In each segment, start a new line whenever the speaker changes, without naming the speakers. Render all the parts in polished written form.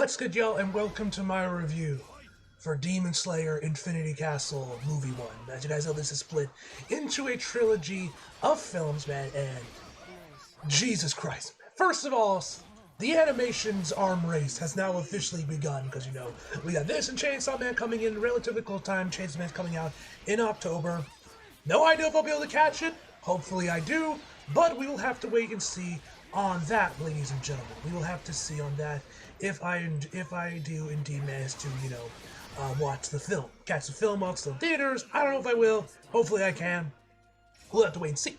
What's good, y'all, and welcome to my review for Demon Slayer Infinity Castle Movie 1. As you guys know, this is split into a trilogy of films, man, and Jesus Christ. First of all, the animation's arm race has now officially begun, because, we got this and Chainsaw Man coming in relatively close time. Chainsaw Man's coming out in October. No idea if I'll be able to catch it. Hopefully I do, but we will have to wait and see on that, ladies and gentlemen. We will have to see on that if I do indeed manage to, watch the film. Catch the film while it's still in theaters. I don't know if I will. Hopefully I can. We'll have to wait and see.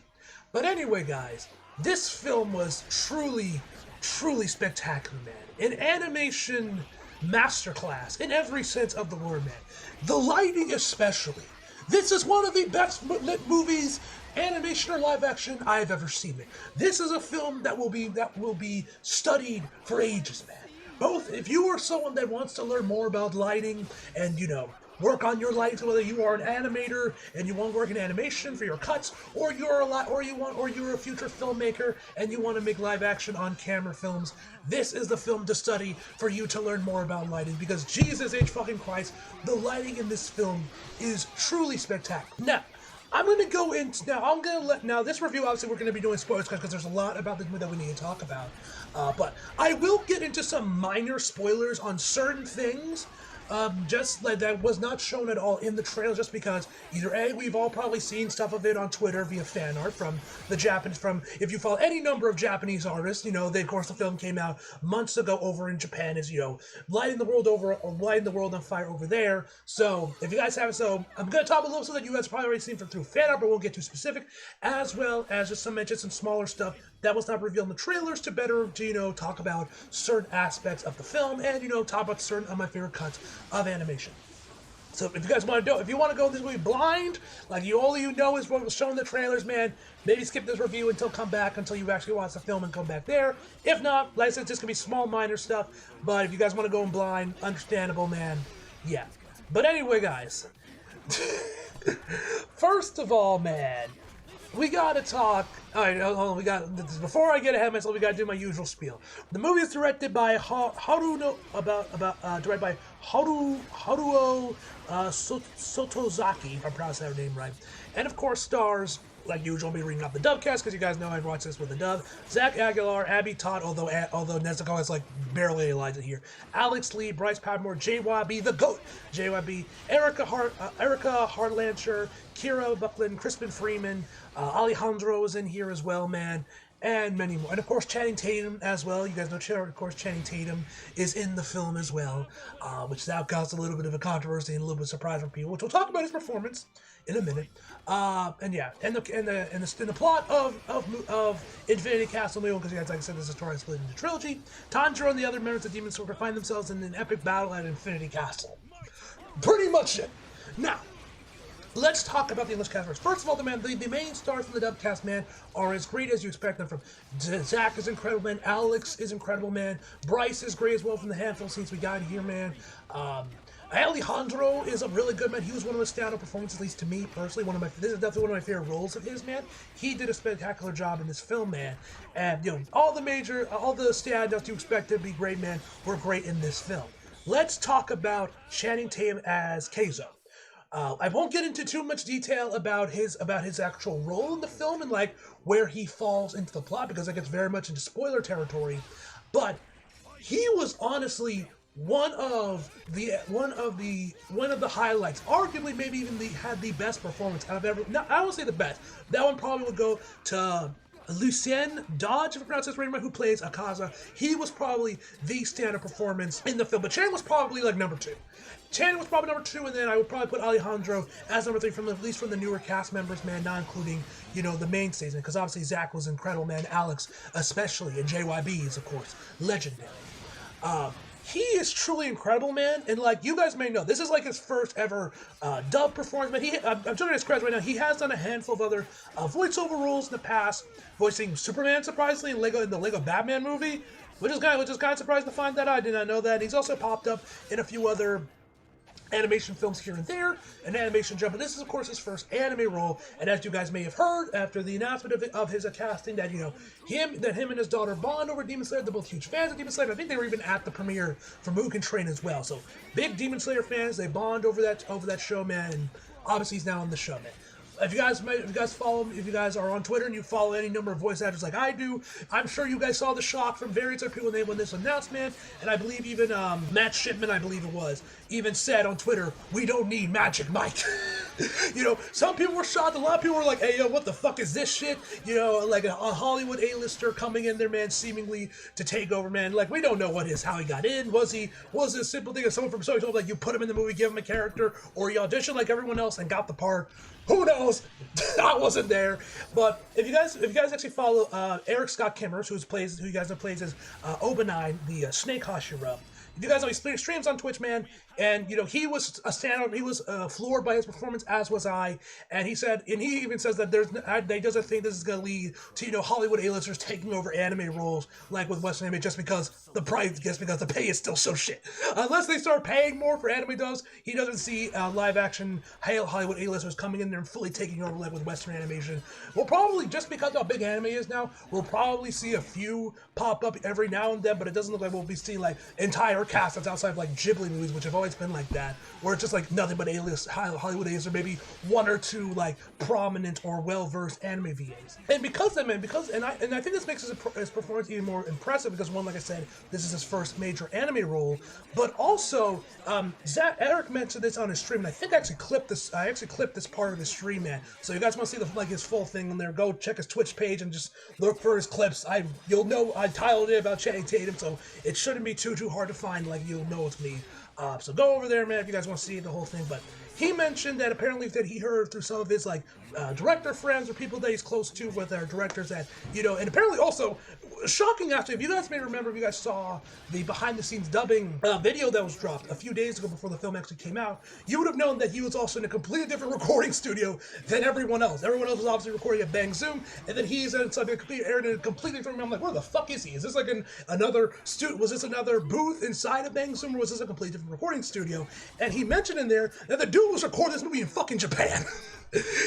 But anyway, guys, this film was truly spectacular, man. An animation masterclass in every sense of the word, man. The lighting especially. This is one of the best lit movies, animation or live action, I've ever seen, man. This is a film that will be studied for ages, man. Both if you are someone that wants to learn more about lighting and work on your lighting, whether you are an animator and you want to work in animation for your cuts, or you're a future filmmaker and you want to make live action on camera films, this is the film to study for you to learn more about lighting, because Jesus H fucking Christ, the lighting in this film is truly spectacular. Now, I'm going to go into, now this review, obviously we're going to be doing spoilers because there's a lot about this movie that we need to talk about, but I will get into some minor spoilers on certain things, just like that was not shown at all in the trailer, just because either A, we've all probably seen stuff of it on Twitter via fan art from the Japanese, if you follow any number of Japanese artists, of course the film came out months ago over in Japan, is, lighting the world on fire over there. So if you guys haven't, I'm going to talk a little so that you guys probably already seen through fan art, but we'll get too specific, as well as just some smaller stuff that was not revealed in the trailers to better, talk about certain aspects of the film and, talk about certain of my favorite cuts of animation. So if you guys want to go, if you want to go this movie blind, like all you know is what was shown in the trailers, man, maybe skip this review until you actually watch the film and come back there. If not, like I said, it's just going to be small, minor stuff, but if you guys want to go in blind, understandable, man, yeah. But anyway, guys, first of all, man, we gotta talk. All right, hold on. Before I get ahead of myself, we gotta do my usual spiel. The movie is directed by Haruo Sotozaki, if I'm pronouncing her name right, and of course stars, like usual, I'll be reading off the dub cast because you guys know I watched this with the dub. Zach Aguilar, Abby Todd, although Nezuko is like barely Eliza here. Alex Lee, Bryce Padmore, JYB, the GOAT, JYB, Erica Harlancher, Kira Buckland, Crispin Freeman, Alejandro is in here as well, man, and many more. And of course, Channing Tatum as well. You guys know, of course, Channing Tatum is in the film as well, which now caused a little bit of a controversy and a little bit of surprise from people, which we'll talk about his performance in a minute. And yeah, and the plot of Infinity Castle, because you guys, like I said, this is a story split into trilogy. Tanjiro and the other members of Demon Slayer find themselves in an epic battle at Infinity Castle. Pretty much it. Now, let's talk about the English cast first. First of all, the main stars from the dub cast, man, are as great as you expect them from. Zach is incredible, man. Alex is incredible, man. Bryce is great as well from the handful of scenes we got here, man. Alejandro is a really good man. He was one of the standout performances, at least to me personally. This is definitely one of my favorite roles of his, man. He did a spectacular job in this film, man. And all the standouts you expect to be great, man, were great in this film. Let's talk about Channing Tatum as Keizo. I won't get into too much detail about his actual role in the film and like where he falls into the plot, because that gets very much into spoiler territory. But he was honestly one of the highlights. Arguably, maybe even had the best performance I've ever. No, I won't say the best. That one probably would go to Lucien Dodge, if I pronounce his name right, who plays Akaza. He was probably the standout performance in the film, but Chan was probably like number 2. Chan was probably number 2, and then I would probably put Alejandro as number 3 at least from the newer cast members, man, not including, the mainstays, because obviously Zach was incredible, man, Alex especially, and JYB is, of course, legendary. He is truly incredible, man, and like you guys may know, this is like his first ever dub performance, man. I'm showing his credits right now. He has done a handful of other voiceover roles in the past, voicing Superman, surprisingly, in the Lego Batman movie, which is kind of surprising to find that. I did not know that. He's also popped up in a few other animation films here and there, an animation jump, but this is of course his first anime role. And as you guys may have heard after the announcement of his casting, that him and his daughter bond over Demon Slayer. They're both huge fans of Demon Slayer. I think they were even at the premiere for Mugen Train as well. So big Demon Slayer fans. They bond over that show, man. And obviously he's now on the show, man. If you guys are on Twitter and you follow any number of voice actors like I do, I'm sure you guys saw the shock from various other people when this announcement, and I believe even Matt Shipman, I believe it was, even said on Twitter, "We don't need Magic Mike." Some people were shocked. A lot of people were like, "Hey, yo, what the fuck is this shit?" Like a Hollywood A-lister coming in there, man, seemingly to take over, man. Like, we don't know how he got in. Was it a simple thing of someone from Sony told like you put him in the movie, give him a character, or he auditioned like everyone else and got the part? Who knows? I wasn't there. But if you guys actually follow Eric Scott Kimmers, who you guys know plays as Obanai, the Snake Hashira. If you guys know, he streams on Twitch, man, and he was a standout. He was floored by his performance, as was I. And he even says that he doesn't think this is going to lead to Hollywood A-listers taking over anime roles like with Western anime, just because the pay is still so shit. Unless they start paying more for anime dubs, he doesn't see live action Hollywood A-listers coming in there and fully taking over like with Western animation. We'll probably, just because of how big anime is now, we'll probably see a few pop up every now and then, but it doesn't look like we'll be seeing like entire cast that's outside of like Ghibli movies, which have always been like that, where it's just like nothing but A-list Hollywood A-list, or maybe one or two like prominent or well-versed anime VAs. And because of that, I think this makes his performance even more impressive because, one, like I said, this is his first major anime role, but also Eric mentioned this on his stream, and I think I actually clipped this part of his stream, man. So you guys want to see his full thing on there, go check his Twitch page and just look for his clips. You'll know I titled it about Channing Tatum, so it shouldn't be too hard to find. Like, you'll know it's me. So go over there, man, if you guys want to see the whole thing. But he mentioned that apparently that he heard through some of his director friends or people that he's close to with their directors that and apparently also shocking after, if you guys may remember, if you guys saw the behind the scenes dubbing video that was dropped a few days ago before the film actually came out, you would have known that he was also in a completely different recording studio than everyone else. Everyone else was obviously recording at Bang Zoom, and then he's in something completely different. I'm like, where the fuck is he? Is this like another studio? Was this another booth inside of Bang Zoom, or was this a completely different recording studio? And he mentioned in there that the dude was recording this movie in fucking Japan.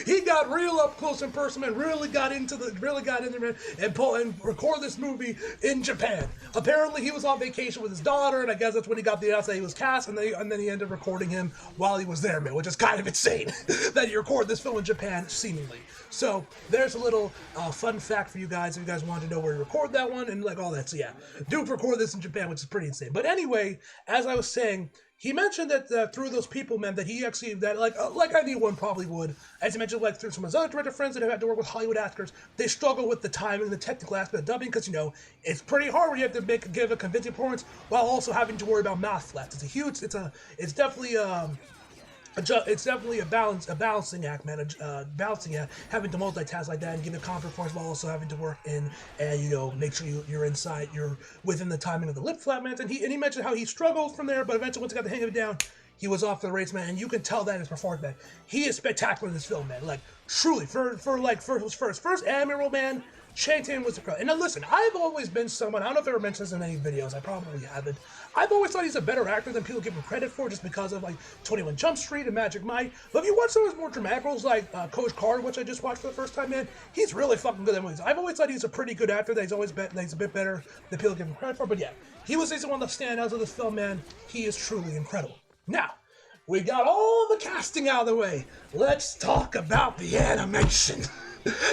He got real up close and personal, man. Really got in there, man, and record this movie in Japan. Apparently, he was on vacation with his daughter, and I guess that's when he got the announcement that he was cast, and then he ended up recording him while he was there, man, which is kind of insane that you record this film in Japan, seemingly. So there's a little fun fact for you guys if you guys wanted to know where he recorded that one and like all that. So yeah, dude recorded this in Japan, which is pretty insane. But anyway, as I was saying, he mentioned that through those people, man, that he actually, like anyone probably would, as he mentioned, like through some of his other director friends that have had to work with Hollywood actors, they struggle with the timing, the technical aspect of dubbing, because, it's pretty hard when you have to give a convincing performance while also having to worry about mouth flaps. It's definitely a balancing act, man. Balancing act, having to multitask like that and give a confident performance while also having to work in and make sure you're within the timing of the lip flap, man. And he mentioned how he struggled from there, but eventually once he got the hang of it down, he was off to the race, man. And you can tell that in his performance, man. He is spectacular in this film, man. Like, truly, for his first anime role, man. Channing Tatum was incredible. And now listen, I've always been someone, I don't know if I ever mentioned this in any videos, I probably haven't. I've always thought he's a better actor than people give him credit for, just because of 21 Jump Street and Magic Mike. But if you watch some of his more dramatic roles like Coach Carter, which I just watched for the first time, man, he's really fucking good at movies. I've always thought he's a pretty good actor, that he's a bit better than people give him credit for. But yeah, he was one of the standouts of this film, man. He is truly incredible. Now, we got all the casting out of the way. Let's talk about the animation.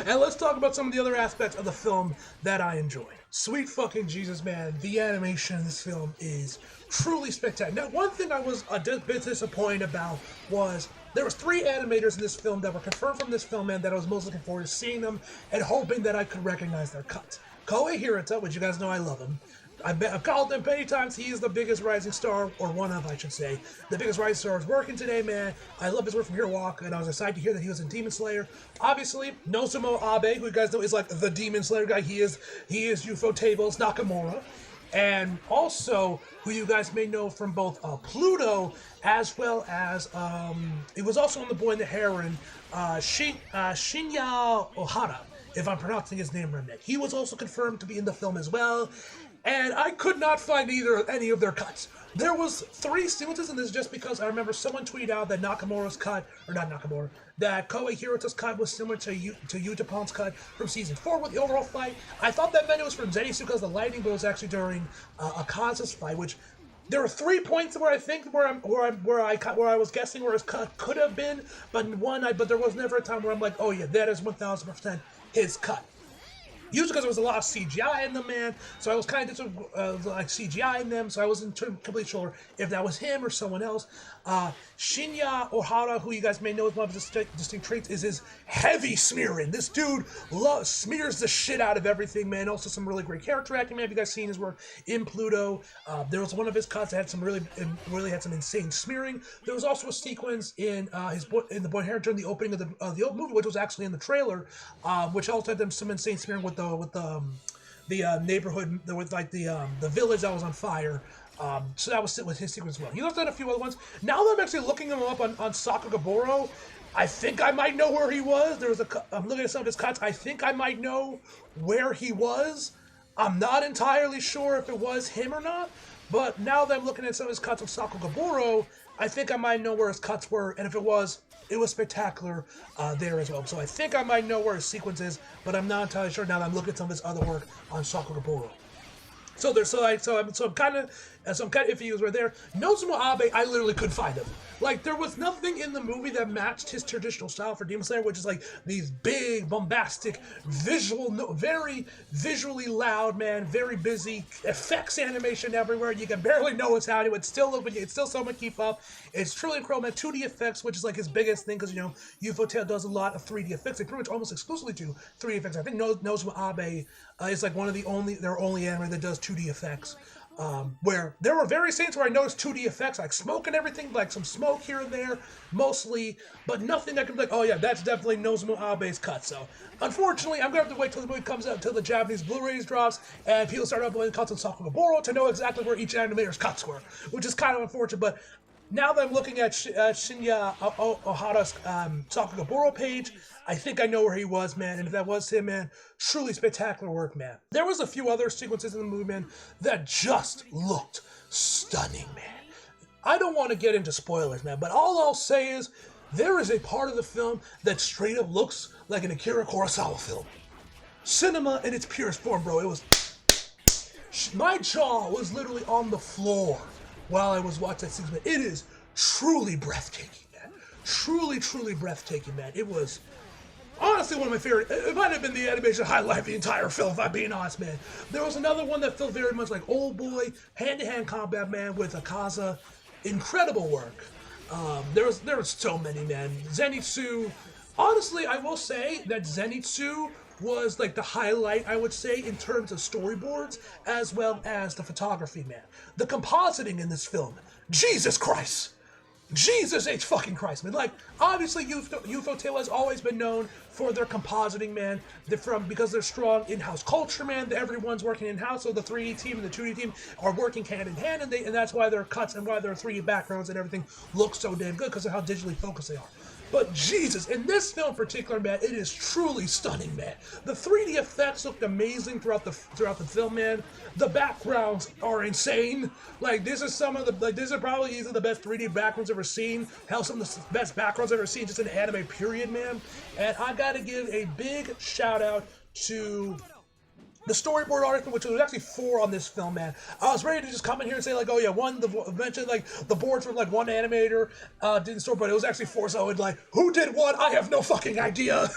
And let's talk about some of the other aspects of the film that I enjoyed. Sweet fucking Jesus, man. The animation in this film is truly spectacular. Now, one thing I was a bit disappointed about was there was 3 animators in this film that were confirmed from this film, man, that I was most looking forward to seeing them and hoping that I could recognize their cuts. Koei Hirata, which you guys know I love him. I've called him many times. He is the biggest rising star, or one of, I should say. The biggest rising star is working today, man. I love his work from Hero Walk, and I was excited to hear that he was in Demon Slayer. Obviously, Nozomu Abe, who you guys know is like the Demon Slayer guy. He is Ufotable Nakamura. And also, who you guys may know from both Pluto, as well as, it was also on The Boy and the Heron, Shinya Ohara, if I'm pronouncing his name right. He was also confirmed to be in the film as well. and I could not find any of their cuts. There was 3 sequences, and this is just because I remember someone tweeted out that Nakamura's cut, or not Nakamura, that Koei Hirota's cut was similar to Yuta Pon's cut from season 4 with the overall fight. I thought that meant it was from Zenitsu because the lightning, but it was actually during Akaza's fight, which there were 3 points where I think where I was guessing where his cut could have been, but but there was never a time where I'm like, oh yeah, that is 1000% his cut. Usually because there was a lot of CGI in them, man, so I was kind of like CGI in them, so I wasn't completely sure if that was him or someone else. Shinya Ohara, who you guys may know as one of his distinct traits, is his heavy smearing. This dude smears the shit out of everything, man. Also some really great character acting, man. Have you guys seen his work in Pluto? There was one of his cuts that had some really had some insane smearing. There was also a sequence in the Boy Hair during the opening of the old movie, which was actually in the trailer, which also had some insane smearing with the neighborhood, with like the village that was on fire. So that was with his sequence as well. He looked at a few other ones. Now that I'm actually looking him up on Sakagaburo, I think I might know where he was. I'm looking at some of his cuts. I think I might know where he was. I'm not entirely sure if it was him or not, but now that I'm looking at some of his cuts of Sakagaburo, I think I might know where his cuts were, and if it was spectacular there as well. So I think I might know where his sequence is, but I'm not entirely sure now that I'm looking at some of his other work on Sakagaburo. So I'm kind of iffy he was right there. Nozomu Abe, I literally couldn't find him. Like, there was nothing in the movie that matched his traditional style for Demon Slayer, which is like these big, bombastic, very visually loud, man, very busy effects animation everywhere. You can barely know what's happening. It's still someone keep up. It's truly incredible, man. 2D effects, which is like his biggest thing, because Ufotable does a lot of 3D effects. They pretty much almost exclusively do 3D effects. I think Nozomu Abe is like their only anime that does 2D effects. Where there were various scenes where I noticed 2D effects, like smoke and everything, like some smoke here and there, mostly, but nothing that could be like, oh yeah, that's definitely Nozomu Abe's cut. So, unfortunately, I'm gonna have to wait till the movie comes out, until the Japanese Blu-rays drops, and people start uploading cuts on Sakagaburo to know exactly where each animator's cuts were, which is kind of unfortunate, but now that I'm looking at Shinya Ohara's Sakagaburo page, I think I know where he was, man, and if that was him, man, truly spectacular work, man. There was a few other sequences in the movie, man, that just looked stunning, man. I don't want to get into spoilers, man, but all I'll say is there is a part of the film that straight up looks like an Akira Kurosawa film. Cinema in its purest form, bro. It was... My jaw was literally on the floor while I was watching that sequence. It is truly breathtaking, man. Truly, truly breathtaking, man. It was... honestly, one of my favorite. It might have been the animation highlight of the entire film, if I'm being honest, man. There was another one that felt very much like Old Boy, hand-to-hand combat, man, with Akaza. Incredible work. There was so many, man. Zenitsu. Honestly, I will say that Zenitsu was like the highlight, I would say, in terms of storyboards, as well as the photography, man. The compositing in this film. Jesus Christ! Jesus H fucking Christ, man. Like, obviously, Ufotable has always been known for their compositing, man. Because they're strong in-house culture, man. Everyone's working in-house, so the 3D team and the 2D team are working hand in hand, and that's why their cuts and why their 3D backgrounds and everything look so damn good, because of how digitally focused they are. But Jesus, in this film in particular, man, it is truly stunning, man. The 3D effects looked amazing throughout the film, man. The backgrounds are insane. Like, these are probably easily the best 3D backgrounds I've ever seen. Hell, some of the best backgrounds I've ever seen just in anime, period, man. And I gotta give a big shout out to the storyboard artist, which was actually 4 on this film, man. I was ready to just come in here and say, like, oh yeah, mention like the boards from like one animator did the story, but it was actually 4, so it's like, who did what? I have no fucking idea.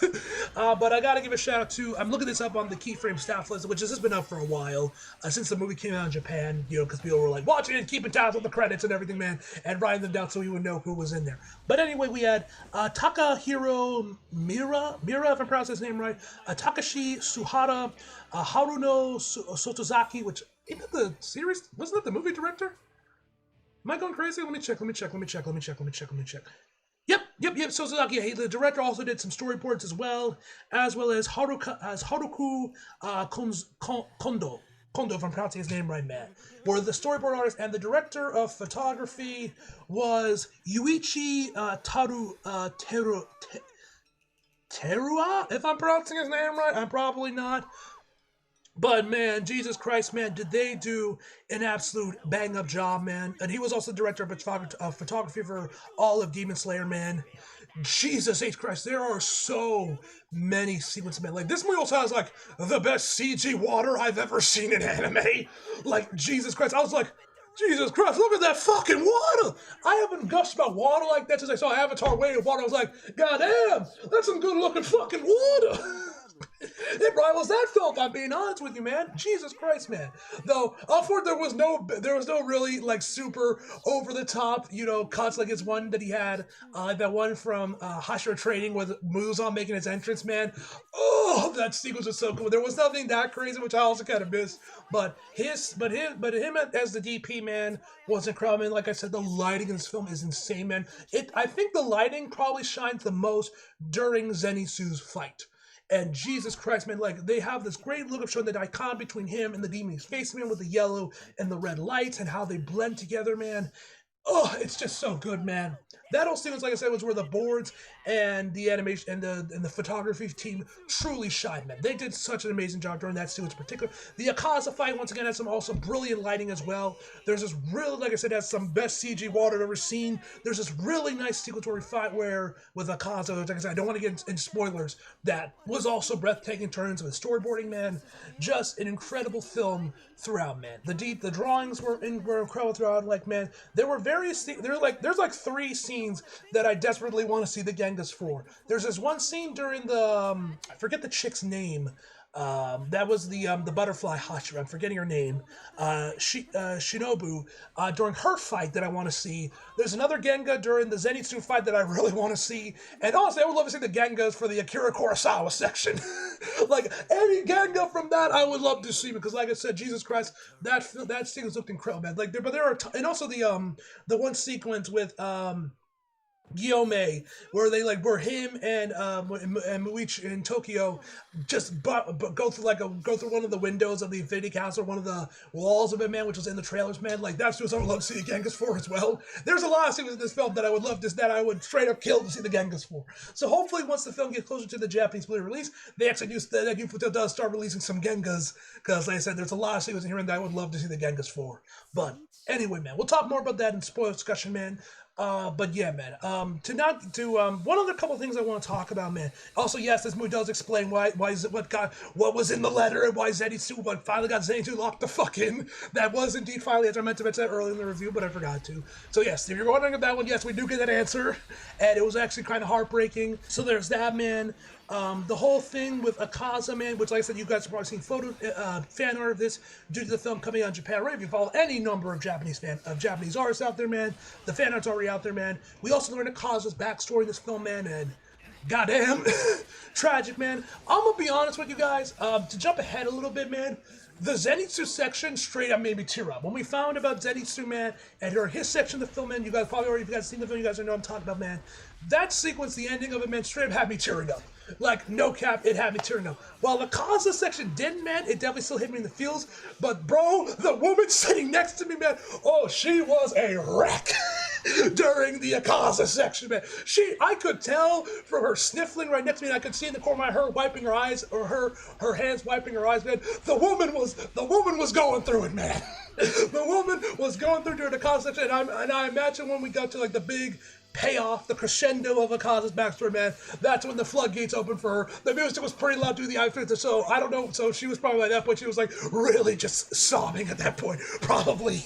But I gotta give a shout out to, I'm looking this up on the Keyframe staff list, which has been up for a while, since the movie came out in Japan, because people were like watching it, keeping tabs on the credits and everything, man, and writing them down so we would know who was in there. But anyway, we had Takahiro Mira, if I'm pronouncing his name right, Takashi Suhara, Haruno Sotozaki, which isn't the series, wasn't that the movie director? Am I going crazy? Let me check. Yep. Sotozaki, the director, also did some storyboards as well as Haruku Kondo, if I'm pronouncing his name right, man. Were the storyboard artist, and the director of photography was Yuichi Terua, if I'm pronouncing his name right. I'm probably not. But man, Jesus Christ, man, did they do an absolute bang up job, man? And he was also the director of photography for all of Demon Slayer, man. Jesus H Christ, there are so many sequences, man. Like this movie also has like the best CG water I've ever seen in anime. Like Jesus Christ, I was like, Jesus Christ, look at that fucking water! I haven't gushed about water like that since I saw Avatar Way of Water. I was like, God damn, that's some good looking fucking water. It rivals that film, if I'm being honest with you, man. Jesus Christ, man. Though, for there was no really like super over the top, cuts like his one that he had, that one from Hashira Training with Muzan making his entrance, man. Oh, that sequence was so cool. There was nothing that crazy, which I also kind of missed. But him as the DP, man, was incredible. And like I said, the lighting in this film is insane, man. I think the lighting probably shines the most during Zenitsu's fight. And Jesus Christ, man, like they have this great look of showing the dichotomy between him and the demon he's facing, man, with the yellow and the red lights and how they blend together, man. Oh, it's just so good, man. That whole sequence, like I said, was where the boards and the animation and the photography team truly shined, man. They did such an amazing job during that sequence in particular. The Akaza fight, once again, has some also brilliant lighting as well. There's this really, like I said, has some best CG water I've ever seen. There's this really nice sequence where we fight with Akaza, like I said, I don't want to get into spoilers, that was also breathtaking in terms of the storyboarding, man. Just an incredible film throughout, man. The drawings were incredible throughout, like, man, there were there's like 3 scenes that I desperately want to see the Genghis for. There's this one scene during the I forget the chick's name. That was the butterfly Hashira. I'm forgetting her name. Shinobu. During her fight that I want to see. There's another Genga during the Zenitsu fight that I really want to see. And honestly, I would love to see the Gengas for the Akira Kurosawa section. Like any Genga from that, I would love to see, because like I said, Jesus Christ, that sequence looked incredible, man. Like but there are and also the one sequence with Guillaume, where him and Muichi in Tokyo just go through one of the windows of the Infinity Castle, one of the walls of it, man, which was in the trailers, man. Like that's just I would love to see the Genghis for as well. There's a lot of things in this film that I would love that I would straight up kill to see the Genghis for. So hopefully, once the film gets closer to the Japanese release, they actually does start releasing some Gengas, because like I said, there's a lot of things in here that I would love to see the Genghis for. But anyway, man, we'll talk more about that in spoiler discussion, man. But yeah, man. One other couple things I want to talk about, man. Also, yes, this movie does explain what was in the letter and why Zenitsu finally got Zenitsu locked the fuck in. That was indeed finally, as I meant to mention that earlier in the review, but I forgot to. So yes, if you're wondering about that one, yes, we do get that answer, and it was actually kind of heartbreaking. So there's that, man. The whole thing with Akaza, man, which like I said, you guys have probably seen fan art of this due to the film coming out in Japan. Right? If you follow any number of Japanese artists out there, man, the fan art's already out there, man. We also learned Akaza's backstory in this film, man, and goddamn, tragic, man. I'm gonna be honest with you guys. To jump ahead a little bit, man. The Zenitsu section straight up made me tear up. When we found about Zenitsu, man, and his section of the film, man, you guys probably already, if you guys seen the film, you guys know what I'm talking about, man. That sequence, the ending of it, man, straight up had me tearing up. Like, no cap, it had me tearing up. While the Kaza section didn't, man, it definitely still hit me in the feels. But, bro, the woman sitting next to me, man, oh, she was a wreck during the Akaza section, man. I could tell from her sniffling right next to me, and I could see in the corner of my eye her wiping her eyes, or her hands wiping her eyes, man. The woman was going through it, man. The woman was going through during the Akaza section, and I imagine when we got to, like, the big payoff, the crescendo of Akaza's backstory, man, that's when the floodgates opened for her. The music was pretty loud through the outfit, so I don't know, so she was probably at that point, she was like really just sobbing at that point, probably.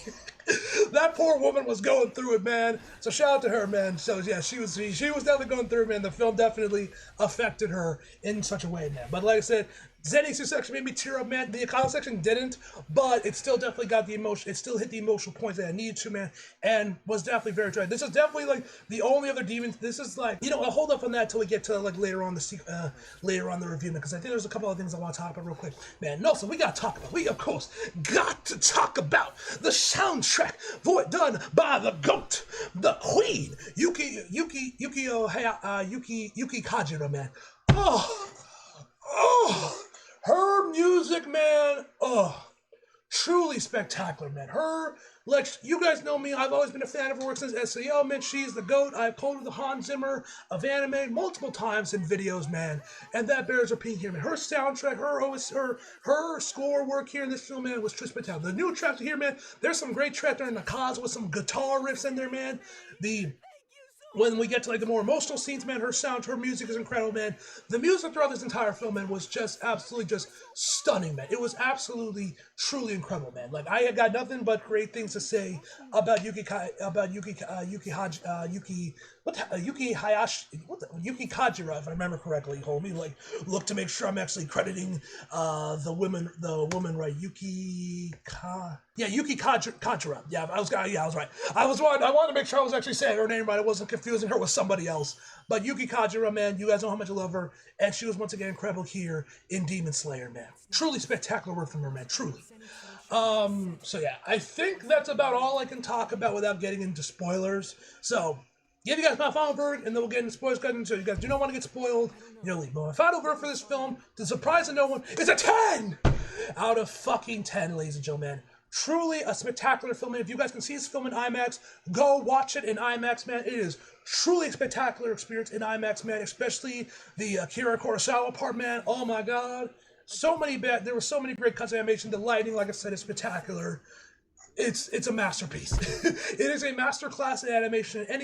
That poor woman was going through it, man. So shout out to her, man. So yeah, she was definitely going through it, man. The film definitely affected her in such a way, man. But like I said, Zenitsu section made me tear up, man. The Akaza section didn't, but it still definitely got the emotion. It still hit the emotional points that I needed to, man, and was definitely very dry. This is definitely like the only other demon. This is like, I'll hold up on that till we get to like later on the review, because I think there's a couple of things I want to talk about real quick, man. No, so we got to talk about. We of course got to talk about the soundtrack done by the GOAT, the Queen, Yuki Kajira, man. Oh. Her music, man, truly spectacular, man. Her, like, you guys know me, I've always been a fan of her work since SAO, man. She's the GOAT. I've called her the Hans Zimmer of anime multiple times in videos, man. And that bears repeating here, man. Her soundtrack, her score work here in this film, man, was truly spectacular. The new tracks here, man, there's some great tracks there in the cause with some guitar riffs in there, man. When we get to like the more emotional scenes, man, her music is incredible, man. The music throughout this entire film, man, was just absolutely just stunning, man. It was absolutely, truly incredible, man. Like, I have got nothing but great things to say about Yuki Kajira, if I remember correctly. Hold me, like, look to make sure I'm actually crediting the woman right, Yuki Kajira. Yeah, I was right. I wanted to make sure I was actually saying her name right. I wasn't confusing her with somebody else. But Yuki Kajira, man, you guys know how much I love her, and she was once again incredible here in Demon Slayer, man. Truly spectacular work from her, man. Truly. So yeah, I think that's about all I can talk about without getting into spoilers. So, give you guys my final verdict, and then we'll get into spoilers. So you guys do not want to get spoiled, leave. But my final verdict for this film, to the surprise of no one, is a 10 out of fucking 10, ladies and gentlemen. Truly a spectacular film, and if you guys can see this film in IMAX, go watch it in IMAX, man. It is truly a spectacular experience in IMAX, man, especially the Akira Kurosawa part, man. Oh my god. There were so many great cuts of animation. The lighting, like I said, is spectacular. It's a masterpiece. It is a masterclass in animation in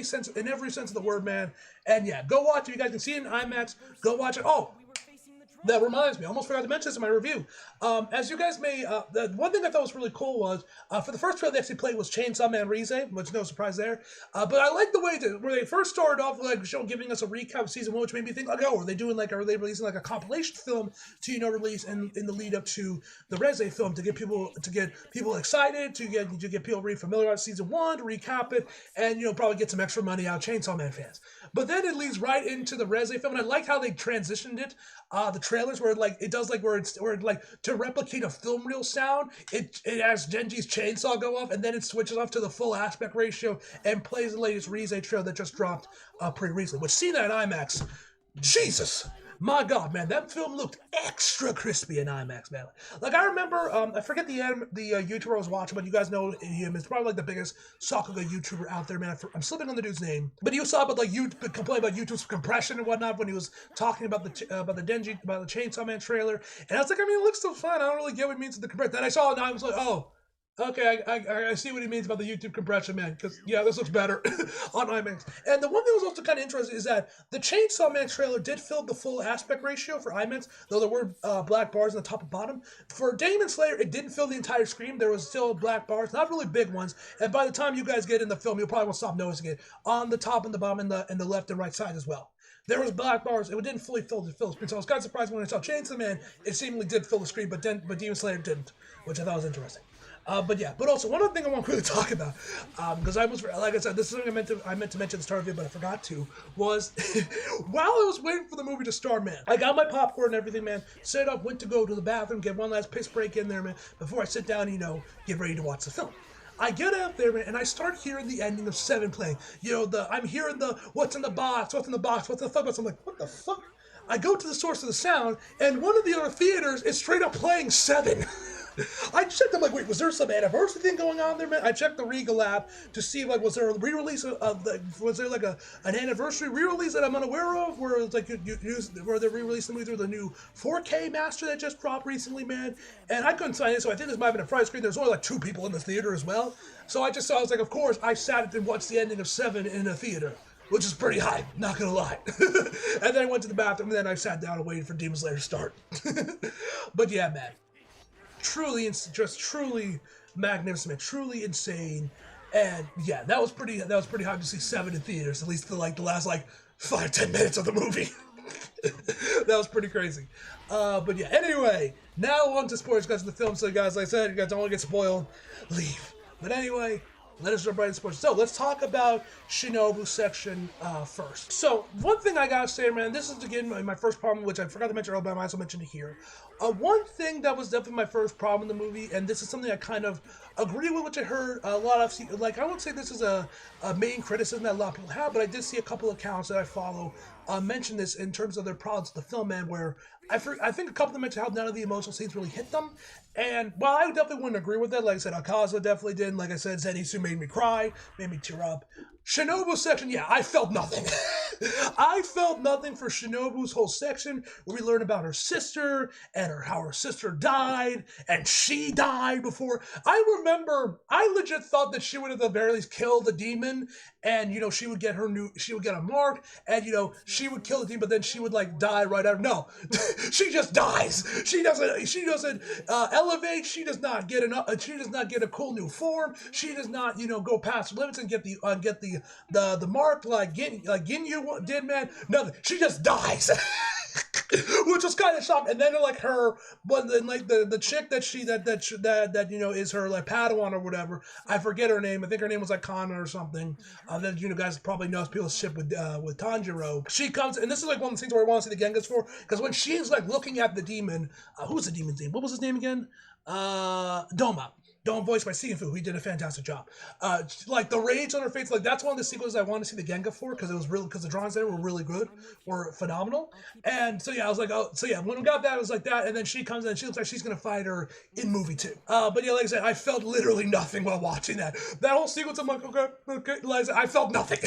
every sense of the word, man. And yeah, go watch it. You guys can see it in IMAX. Go watch it. Oh, that reminds me, I almost forgot to mention this in my review. As you guys may, the one thing I thought was really cool was, for the first trailer they actually played was Chainsaw Man Rize, which no surprise there. But I like the way where they first started off like giving us a recap of season 1, which made me think, like, oh, are they releasing like a compilation film to release in the lead up to the Rize film to get people excited, to get people re-familiar with season 1, to recap it, and probably get some extra money out of Chainsaw Man fans. But then it leads right into the Rize film, and I like how they transitioned it. The trailers where to replicate a film reel sound, it has Genji's chainsaw go off, and then it switches off to the full aspect ratio and plays the latest Rize trailer that just dropped pretty recently. Which, seeing that in IMAX, Jesus, my God, man, that film looked extra crispy in IMAX, man. Like, I remember, I forget the YouTuber I was watching, but you guys know him. He's probably like the biggest Sakuga YouTuber out there, man. I'm slipping on the dude's name, but you saw about you complain about YouTube's compression and whatnot when he was talking about the Chainsaw Man trailer, and I was like, I mean, it looks so fine. I don't really get what it means to the compression. Then I saw it, and I was like, oh. Okay, I see what he means about the YouTube compression, man, because, yeah, this looks better on IMAX. And the one thing that was also kind of interesting is that the Chainsaw Man trailer did fill the full aspect ratio for IMAX, though there were black bars on the top and bottom. For Demon Slayer, it didn't fill the entire screen. There was still black bars, not really big ones, and by the time you guys get in the film, you'll probably won't stop noticing it, on the top and the bottom and the left and right side as well. There was black bars. It didn't fully fill the screen, so I was kind of surprised when I saw Chainsaw Man. It seemingly did fill the screen, but Demon Slayer didn't, which I thought was interesting. But also one other thing I want to really talk about, because like I said, this is something I meant to mention at the start of it, but I forgot to, was while I was waiting for the movie to start, man, I got my popcorn and everything, man, set up, went to go to the bathroom, get one last piss break in there, man, before I sit down and, get ready to watch the film. I get out there, man, and I start hearing the ending of 7 playing. I'm hearing what's in the box, what's in the fuck box. I'm like, what the fuck? I go to the source of the sound, and one of the other theaters is straight up playing 7. I checked, I'm like, wait, was there some anniversary thing going on there, man? I checked the Regal app to see, like, was there a re-release was there, like, an anniversary re-release that I'm unaware of, where it's like, where they re-released the movie through the new 4K master that just dropped recently, man? And I couldn't find it, so I think this might have been a Friday screen. There's only, like, 2 people in the theater as well. So I was like, of course, I sat and watched the ending of 7 in a theater, which is pretty hype, not gonna lie. And then I went to the bathroom, and then I sat down and waited for Demon Slayer to start. But yeah, man. Truly magnificent, truly insane, and yeah, that was pretty hard to see 7 in theaters, at least for like the last 5-10 minutes of the movie. That was pretty crazy. But yeah, anyway, now on to spoilers, guys, in the film. So guys, like I said, you guys don't want to get spoiled, leave. But anyway, let us jump right into sports. So let's talk about Shinobu section first. So one thing I gotta say, man, this is again my first problem, which I forgot to mention earlier, but I might as well mention it here. One thing that was definitely my first problem in the movie, and this is something I kind of agree with, which I heard a lot of, like, I won't say this is a main criticism that a lot of people have, but I did see a couple of accounts that I follow mentioned this in terms of their problems with the film, man, where I think a couple of them mentioned how none of the emotional scenes really hit them. And while I definitely wouldn't agree with that, like I said, Akaza definitely did. Like I said, Zenitsu made me cry, made me tear up. Shinobu section, yeah, I felt nothing. I felt nothing for Shinobu's whole section where we learn about her sister and how her sister died and she died before. I remember, I legit thought that she would at the very least kill the demon and, you know, she would get a mark and, you know, she would kill the demon, but then she would like die right after. No, she just dies. She doesn't elevate. She does not get a cool new form. She does not, you know, go past her limits and get the mark like Ginyu did, man. Nothing. She just dies. Which was kind of shocking. And then like but then like the chick that you know is her like Padawan or whatever. I forget her name. I think her name was like Kana or something. That you know guys probably know people ship with Tanjiro. She comes, and this is like one of the things where I want to see the Gengas for, because when she's like looking at the demon, who's the demon's name? What was his name again? Doma. Don't voice by Sifu. He did a fantastic job. Like the rage on her face, like that's one of the sequences I want to see the Genga for, because the drawings there were really good, were phenomenal. And so yeah, I was like, oh, so yeah, when we got that, it was like that, and then she comes in and she looks like she's gonna fight her in movie 2. But yeah, like I said, I felt literally nothing while watching that. That whole sequence, I'm like, okay. Like I said, I felt nothing.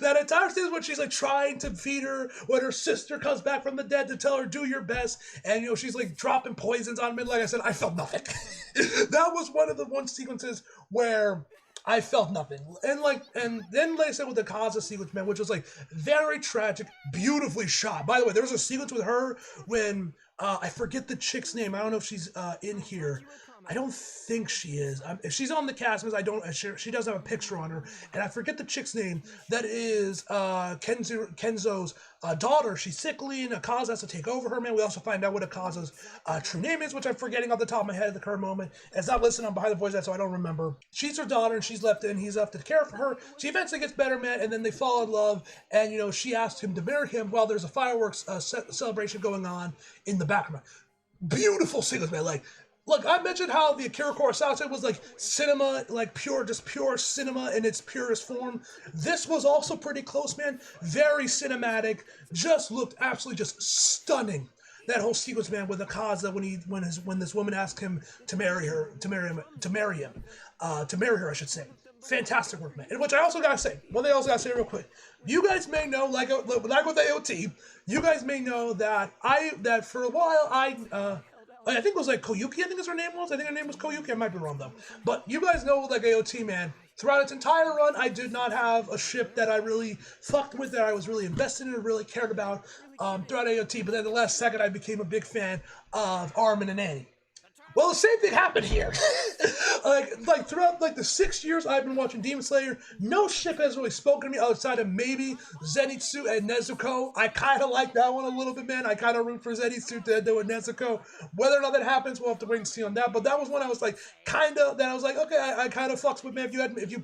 That entire sequence when she's like trying to feed her, when her sister comes back from the dead to tell her do your best, and you know she's like dropping poisons on me. Like I said, I felt nothing. That was one of the sequences where I felt nothing. And then like I said with the Kaza sequence, man, which was like very tragic, beautifully shot. By the way, there was a sequence with her when I forget the chick's name. I don't know if she's in here. I don't think she is. If she's on the cast, she does have a picture on her, and I forget the chick's name. That is Kenzo's daughter. She's sickly, and Akaza has to take over her, man. We also find out what Akaza's true name is, which I'm forgetting off the top of my head at the current moment. It's not listed on Behind the Voice, so I don't remember. She's her daughter, and he's left to care for her. She eventually gets better, man, and then they fall in love, and, you know, she asks him to marry him while there's a fireworks celebration going on in the background. Beautiful sequence, man. Look, I mentioned how the Akira Kurosawa was like cinema, like pure cinema in its purest form. This was also pretty close, man. Very cinematic. Just looked absolutely just stunning. That whole sequence, man, with Akaza when this woman asked him to marry her, I should say. Fantastic work, man. And which I also gotta say, one thing I also gotta say real quick. You guys may know, like with AOT, you guys may know that for a while I think it was like Koyuki, I think is her name was. I think her name was Koyuki. I might be wrong though. But you guys know like AOT, man. Throughout its entire run, I did not have a ship that I really fucked with, that I was really invested in or really cared about throughout AOT. But then the last second, I became a big fan of Armin and Annie. Well, the same thing happened here. like throughout like the 6 years I've been watching Demon Slayer, no ship has really spoken to me outside of maybe Zenitsu and Nezuko. I kind of like that one a little bit, man. I kind of root for Zenitsu to do with Nezuko. Whether or not that happens, we'll have to wait and see on that. But that was one I was like, okay, I kind of fucks with, man. If you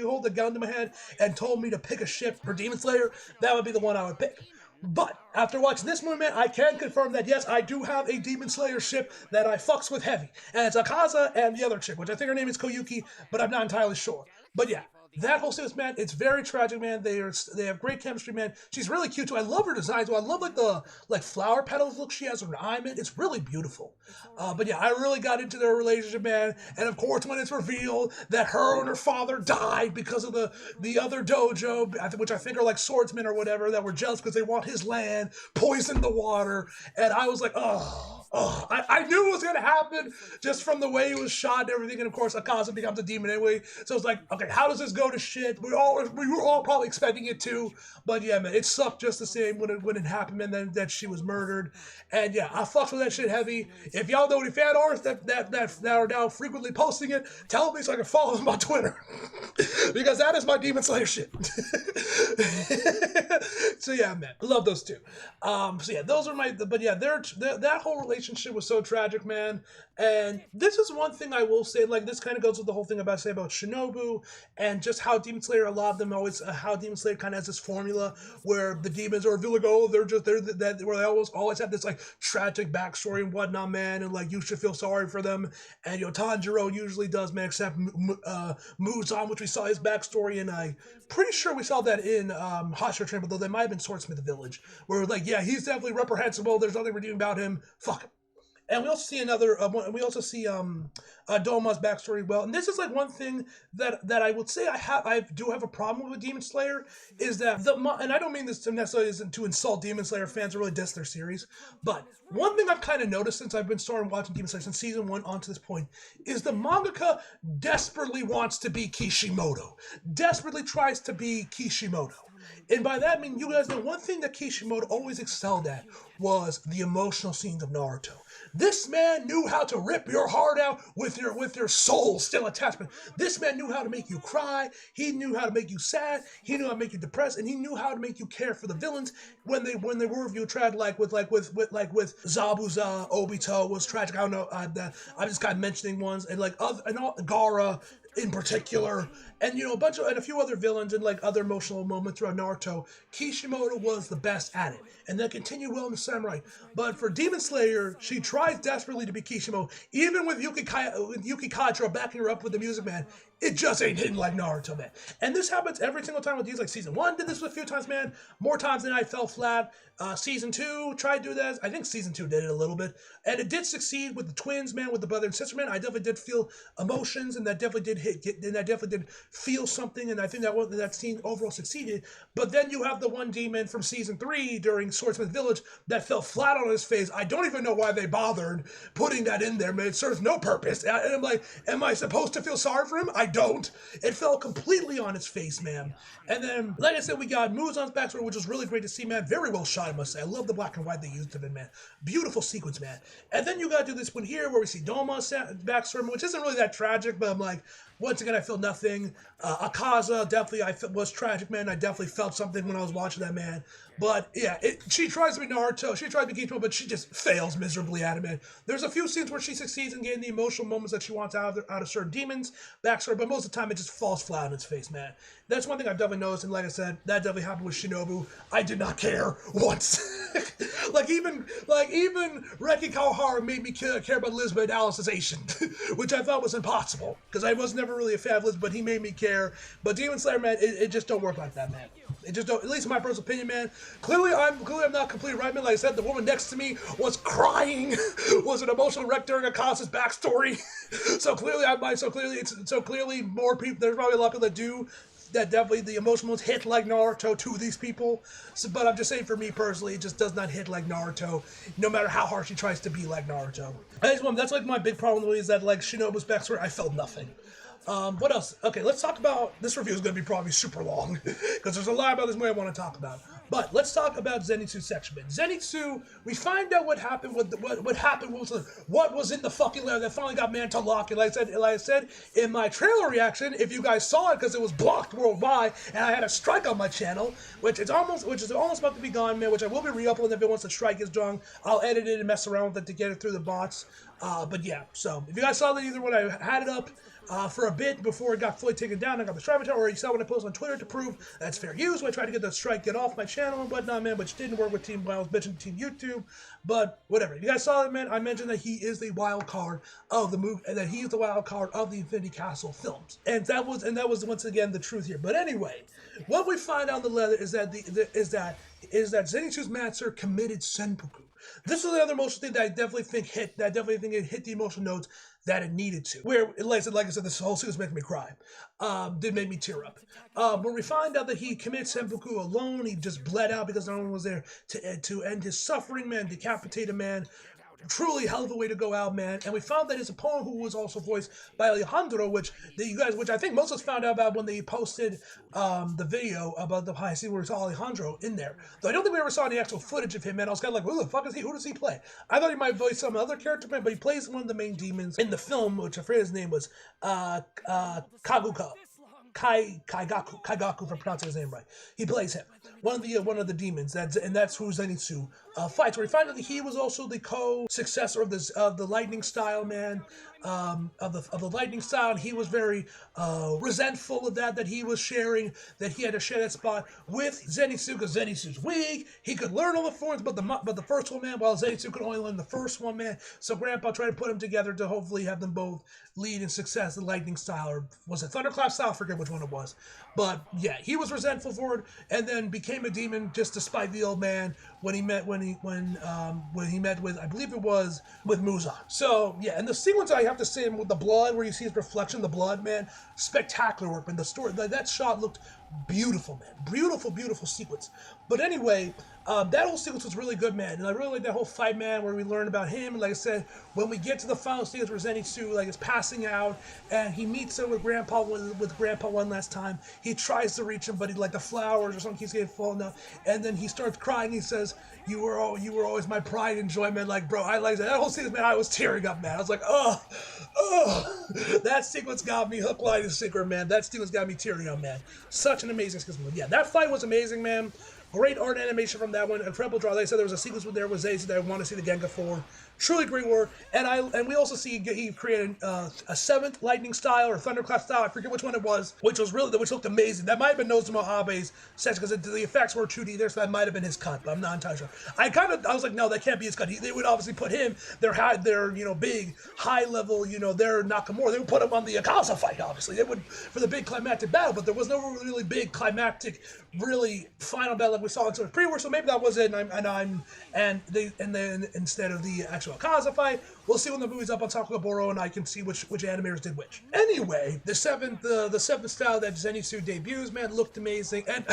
hold the gun to my head and told me to pick a ship for Demon Slayer, that would be the one I would pick. But after watching this movie, man, I can confirm that yes, I do have a Demon Slayer ship that I fucks with heavy. And it's Akaza and the other chick, which I think her name is Koyuki, but I'm not entirely sure. But yeah, that whole series, man, it's very tragic, man. They have great chemistry, man. She's really cute too. I love her design too. I love like the flower petals look she has on her eye, man. It's really beautiful. But yeah, I really got into their relationship, man. And of course, when it's revealed that her and her father died because of the other dojo, which I think are like swordsmen or whatever, that were jealous because they want his land, poisoned the water, and I was like, I knew it was gonna happen just from the way it was shot and everything. And of course, Akaza becomes a demon anyway. So it's like, okay, how does this go to shit? We were all probably expecting it to, but yeah, man, it sucked just the same when it happened, and then that she was murdered. And yeah, I fucked with that shit heavy. If y'all know any fan artists that are now frequently posting it, tell me so I can follow them on Twitter. Because that is my Demon Slayer shit. So yeah, man, I love those two. So yeah, those are but yeah, that whole relationship relationship was so tragic, man. And this is one thing I will say, like, this kind of goes with the whole thing about say about Shinobu and just how Demon Slayer, a lot of them always, how Demon Slayer kind of has this formula where the demons are like, oh, they're that, where they always have this like tragic backstory and whatnot, man, and like you should feel sorry for them. And Tanjiro usually does, man, except Muzan, which we saw his backstory, and I pretty sure we saw that in Hot Train, though they might have been Swordsmith Village, where like, yeah, he's definitely reprehensible. There's nothing redeeming about him. Fuck him. And we also see another. We also see Doma's backstory. Well, and this is like one thing that I would say I do have a problem with Demon Slayer is that and I don't mean this to necessarily isn't to insult Demon Slayer fans or really diss their series, but one thing I've kind of noticed since I've been starting watching Demon Slayer since season 1 on to this point is the mangaka desperately wants to be Kishimoto, desperately tries to be Kishimoto. And by that I mean, you guys know one thing that Kishimoto always excelled at was the emotional scenes of Naruto. This man knew how to rip your heart out with your soul still attached. This man knew how to make you cry. He knew how to make you sad. He knew how to make you depressed, and he knew how to make you care for the villains when they were you tragic, like with Zabuza, Obito was tragic. I don't know. I just got mentioning ones and like other and all, Gaara in particular, and a few other villains and like other emotional moments throughout Naruto. Kishimoto was the best at it, and that continued well in the Samurai. But for Demon Slayer, she tries desperately to be Kishimoto, even with Yuki Kajiro backing her up with the music, man. It just ain't hitting like Naruto, man. And this happens every single time with these. Like season 1 did this a few times, man. More times than I fell flat. Season 2 tried to do that. I think season 2 did it a little bit, and it did succeed with the twins, man, with the brother and sister, man. I definitely did feel emotions, and that definitely did and I definitely did feel something, and I think that scene overall succeeded. But then you have the one demon from season 3 during Swordsmith Village that fell flat on his face. I don't even know why they bothered putting that in there, man. It serves no purpose. And I'm like, am I supposed to feel sorry for him? I don't. It fell completely on his face, man. And then, like I said, we got Muzan's backstory, which was really great to see, man. Very well shot, I must say. I love the black and white they used of it, man. Beautiful sequence, man. And then you gotta do this one here where we see Doma's backstory, which isn't really that tragic, but I'm like, once again, I feel nothing. Akaza, definitely, was tragic, man. I definitely felt something when I was watching that, man. But, yeah, she tries to be Naruto. She tries to be Kishimoto, but she just fails miserably at it, man. There's a few scenes where she succeeds in getting the emotional moments that she wants out of certain demons' backstory, but most of the time it just falls flat on its face, man. That's one thing I've definitely noticed, and like I said, that definitely happened with Shinobu. I did not care once. like even Reki Kawahara made me care about Elizabeth Alicization, which I thought was impossible, because I was never really a fan of Elizabeth, but he made me care. But Demon Slayer, man, it just don't work like that, man. It just don't, at least in my personal opinion, man. Clearly I'm not completely right, man. Like I said, the woman next to me was crying, was an emotional wreck during Akasa's backstory. so clearly more people, there's probably a lot of people that do, that definitely the emotions hit like Naruto to these people. So, but I'm just saying, for me personally, it just does not hit like Naruto, no matter how hard she tries to be like Naruto. That's like my big problem is that like Shinobu's backstory, I felt nothing. What else? Okay, let's talk about, this review is going to be probably super long, because there's a lot about this movie I want to talk about. But let's talk about Zenitsu section. Zenitsu, we find out what happened with what was in the fucking letter that finally got man to lock. And like I said in my trailer reaction, if you guys saw it, because it was blocked worldwide, and I had a strike on my channel, which is almost about to be gone, man. Which I will be re-uploading if it once the strike is done. I'll edit it and mess around with it to get it through the bots. But yeah, so if you guys saw that either when I had it up for a bit before it got fully taken down, I got the strike button, or you saw when I posted on Twitter to prove that's fair use, when I tried to get the strike get off my channel and whatnot, man, which didn't work with Team Wild, bitching Team YouTube, but whatever. If you guys saw that, man, I mentioned that he is the wild card of the movie, and that he is the wild card of the Infinity Castle films, and that was once again the truth here. But anyway, what we find out in the letter is that Zenitsu's master committed seppuku. This is the other emotional thing that I definitely think it hit the emotional notes that it needed to. Where, like I said, this whole series making me cry. Did make me tear up. When we find out that he committed seppuku alone, he just bled out because no one was there to end his suffering, man, decapitate a man. Truly hell of a way to go out, man. And we found that his opponent, who was also voiced by Alejandro, which I think most of us found out about when they posted the video about the high scene where we saw Alejandro in there. Though I don't think we ever saw any actual footage of him, man. I was kind of like, who the fuck is he? Who does he play? I thought he might voice some other character, man, but he plays one of the main demons in the film, which I forget his name was Kaguka. Kaigaku, if I'm pronouncing his name right. He plays him. one of the demons. That's who Zenitsu fights. Where we find out that he was also the co-successor of the lightning style, man. Of the lightning style, and he was very resentful of that he was sharing, that he had to share that spot with Zenitsu, because Zenitsu's weak. He could learn all the forms, but the first one, man, while Zenitsu could only learn the first one, man. So Grandpa tried to put them together to hopefully have them both lead in success the lightning style, or was it Thunderclap style? I forget which one it was. But yeah, he was resentful for it, and then became a demon just to spite the old man when he met with, I believe it was with Muzan. So yeah, and the sequence, I have to say, with the blood, where you see his reflection, the blood, man, spectacular work, man. The story, that shot looked beautiful, man. Beautiful sequence. But anyway, that whole sequence was really good, man. And I really like that whole fight, man, where we learn about him. And like I said, when we get to the final stage where Zenitsu is passing out, and he meets up with Grandpa one last time. He tries to reach him, but the flowers or something keeps getting fallen down. And then he starts crying. He says, "You were always my pride and joy, man." Like, bro, I like that whole sequence, man. I was tearing up, man. I was like, oh, that sequence got me hook, line, and sinker, man. That sequence got me tearing up, man. Such an amazing sequence. Yeah, that fight was amazing, man. Great art animation from that one. Incredible draw. Like I said, there was a sequence there with Zenitsu that I want to see the Gengar for. Truly great work. And we also see he created a 7th lightning style or thunderclap style. I forget which one it was, which looked amazing. That might have been Nozomu Abe's section, because the effects were 2D there, so that might have been his cut, but I'm not entirely sure. I was like, no, that can't be his cut. They would obviously put him, their big high level, their Nakamura. They would put him on the Akaza fight. Obviously, they would for the big climactic battle, but there was no really big climactic, really final battle like we saw in some pre-work. So maybe that was it. And then instead of the actual Akaza fight, we'll see when the movie's up on Takagaboro, and I can see which animators did which. Anyway, the seventh style that Zenitsu debuts, man, looked amazing, and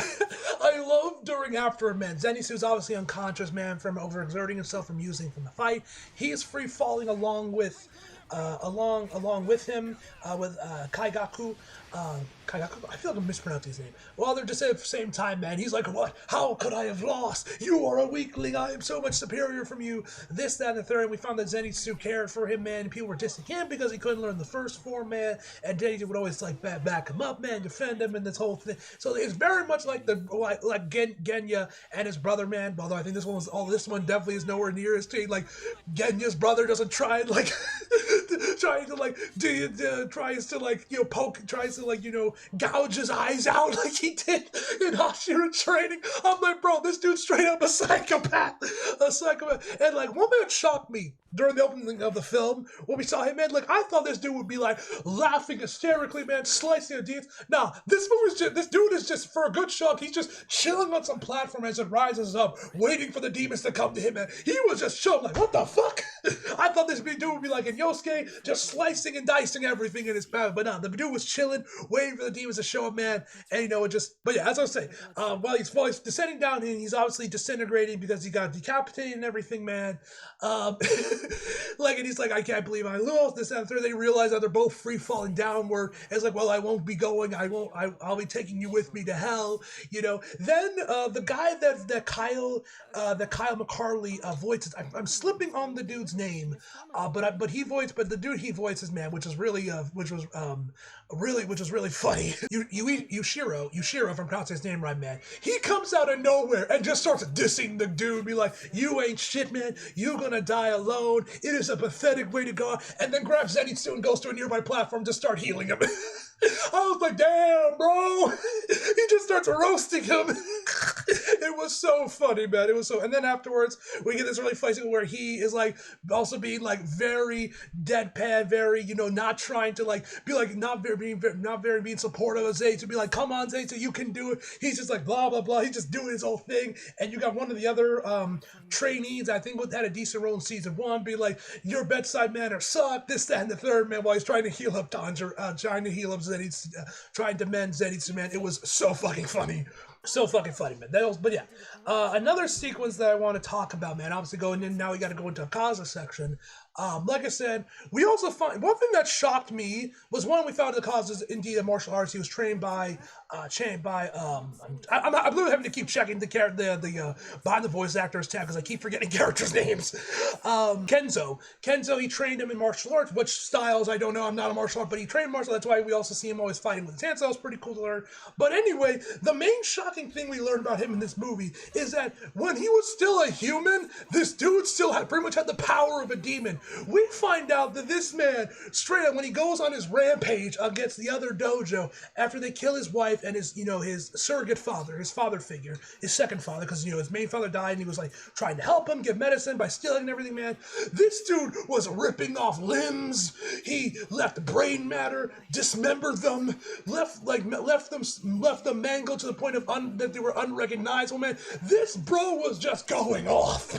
I love during after, man. Zenitsu's obviously unconscious, man, from overexerting himself from using from the fight. He is free falling along with him with Kaigaku. Kaigaku, I feel like I'm mispronouncing his name. Well, they're just at the same time, man. He's like, what? How could I have lost? You are a weakling. I am so much superior from you. This, that, and the third. And we found that Zenitsu cared for him, man. People were dissing him because he couldn't learn the first form, man. And Zenitsu would always back him up, man, defend him, and this whole thing. So it's very much like Genya and his brother, man. Although I think this one definitely is nowhere near as to Genya's brother doesn't try and tries to gouge his eyes out like he did in Hashira training. I'm like, bro, this dude's straight up a psychopath. And one man shocked me during the opening of the film when we saw him, man. I thought this dude would be laughing hysterically, man, slicing the deeds. Nah, this dude is just, for a good shock, he's just chilling on some platform as it rises up, waiting for the demons to come to him, man. He was just chilling, what the fuck? I thought this dude would be like in Yosuke, just slicing and dicing everything in his path, but no, the dude was chilling, waiting for the demons to show up, man. And but yeah, as I was saying, while he's descending down, and he's obviously disintegrating because he got decapitated and everything, man. And he's like, I can't believe I lost this, and third. They realize that they're both free falling downward. And it's like, well, I won't be going. I'll be taking you with me to hell. Then the guy that Kyle McCarley voices. I'm slipping on the dude's name, but the dude he voices, man, which was really funny. Yushiro, if I'm pronouncing his name right, man. He comes out of nowhere and just starts dissing the dude, be like, you ain't shit, man. You're gonna die alone. It is a pathetic way to go. And then grabs Zenitsu and goes to a nearby platform to start healing him. I was like, damn, bro. He just starts roasting him. It was so funny, man. And then afterwards, we get this really funny scene where he is also being very deadpan, very, not trying to be not very being supportive of Zenitsu, to be like, come on, Zenitsu, you can do it. He's just blah, blah, blah. He's just doing his whole thing. And you got one of the other trainees, I think, had a decent role in season 1, be like, your bedside manner sucked, this, that, and the third, man, while he's trying to heal up Zenitsu, trying to mend Zenitsu, man. It was so fucking funny. So fucking funny, man. But yeah. Another sequence that I want to talk about, man, obviously going in, now we got to go into Akaza section. Like I said, we also find one thing that shocked me was one we found the cause is indeed a martial arts. He was trained by, I'm literally having to keep checking the behind the voice actors tab because I keep forgetting characters' names. Kenzo. Kenzo, he trained him in martial arts. Which styles, I don't know. I'm not a martial arts, but he trained martial arts. That's why we also see him always fighting with his hands. So that was pretty cool to learn. But anyway, the main shocking thing we learned about him in this movie is that when he was still a human, this dude still pretty much had the power of a demon. We find out that this man, straight up, when he goes on his rampage against the other dojo after they kill his wife and his, his surrogate father, his father figure, his second father, because, his main father died and he was, like, trying to help him give medicine by stealing and everything, man. This dude was ripping off limbs. He left brain matter, dismembered them, left them mangled to the point of that they were unrecognizable, man. This bro was just going off.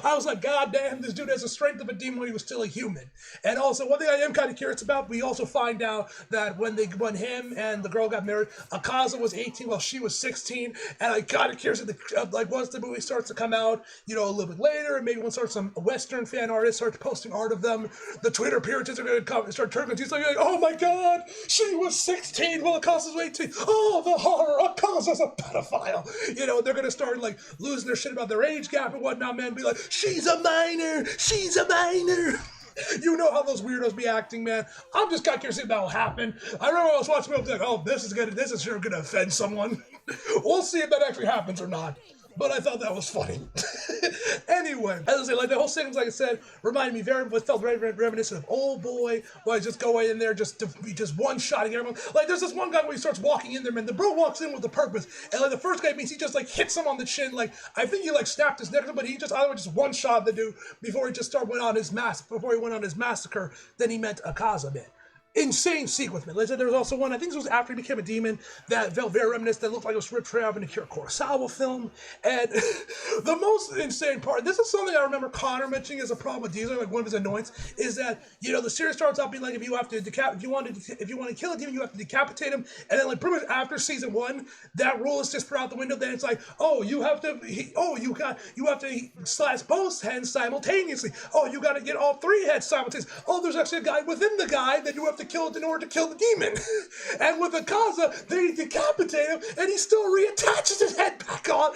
I was like, God damn, this dude has the strength of a demon when he was still a human. And also, one thing I am kind of curious about, we also find out that when him and the girl got married, Akaza was 18 while she was 16. And I kind of curious, once the movie starts to come out, a little bit later, and maybe once some Western fan artists start posting art of them, the Twitter appearances are going to come and start turning. He's like, oh my God, she was 16 while Akaza's 18. Oh, the horror, Akaza's a pedophile. They're going to start losing their shit about their age gap and whatnot, man. Be like, she's a minor. You know how those weirdos be acting, man. I'm just kind of curious if that will happen. I remember when I was watching it, I was like, oh, this is sure gonna offend someone. We'll see if that actually happens or not. But I thought that was funny. Anyway, as I say, the whole sequence, like I said, reminded me felt very reminiscent of Old Boy, where I just go in there just one-shotting everyone. There's this one guy where he starts walking in there, man. The bro walks in with a purpose, and the first guy means he just hits him on the chin. I think he snapped his neck, but he just otherwise just one-shot the dude before he went on his massacre. Then he met Akaza, man. Insane sequence, man. There was also one, I think this was after he became a demon, that felt very reminiscent, that looked like it was ripped straight out of an Akira Kurosawa film. And the most insane part, this is something I remember Connor mentioning as a problem with Diesel, one of his annoyances, is that, the series starts out being if you want to kill a demon, you have to decapitate him. And then pretty much after season 1, that rule is just put out the window. Then it's you have to slice both heads simultaneously. Oh, you got to get all 3 heads simultaneously. Oh, there's actually a guy within the guy that you have to kill it in order to kill the demon. And with Akaza, they decapitate him and he still reattaches his head back on.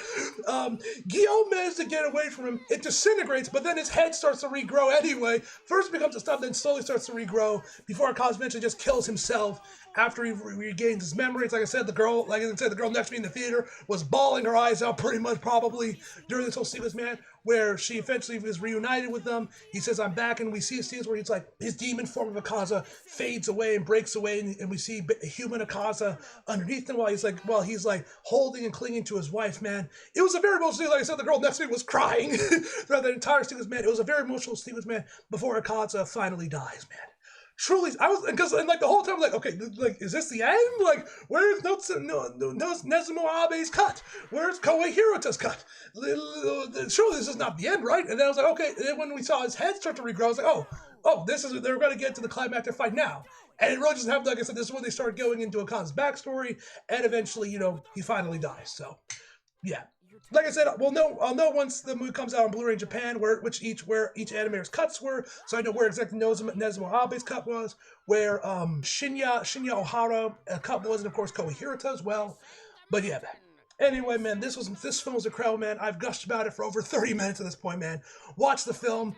Guillaume managed to get away from him. It disintegrates, but then his head starts to regrow anyway. First becomes a stump, then slowly starts to regrow before Akaza eventually just kills himself after he regains his memories. Like I said, the girl next to me in the theater was bawling her eyes out pretty much probably during this whole sequence, man, where she eventually is reunited with them. He says, I'm back, and we see scenes where his demon form of Akaza fades away and breaks away, and we see a human Akaza underneath him while he's holding and clinging to his wife, man. It was a very emotional scene. Like I said, the girl next to me was crying throughout the entire sequence, man. It was a very emotional sequence, man, before Akaza finally dies, man. Truly, I was, because the whole time, okay, is this the end? Where's Nezumo Abe's cut? Where's Koei Hirata's cut? Surely this is not the end, right? And then I was like, okay. And then when we saw his head start to regrow, I was like, they're going to get to the climactic fight now. And it really just happened, like I said, this is when they started going into Akaza's backstory, and eventually, he finally dies. So, yeah. Like I said, I'll know once the movie comes out on Blu-ray in Japan where each animator's cuts were, so I know where exactly Nezumo Abe's cut was, where Shinya Ohara cut was, and of course Koei Hirata as well. But yeah, man. Anyway, man, this film was incredible, man. I've gushed about it for over 30 minutes at this point, man. Watch the film.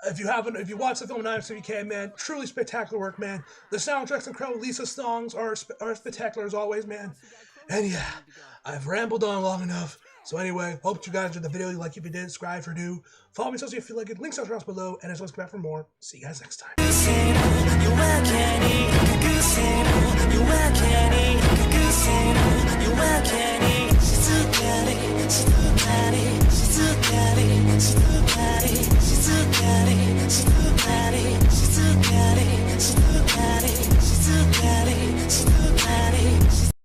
If you watch the film in IMDb, man, truly spectacular work, man. The soundtrack's incredible. Lisa's songs are spectacular as always, man. And yeah, I've rambled on long enough. So anyway, hope you guys enjoyed the video. If you did, subscribe for new. Follow me so if you like it. Links are down below. And as always, come back for more. See you guys next time.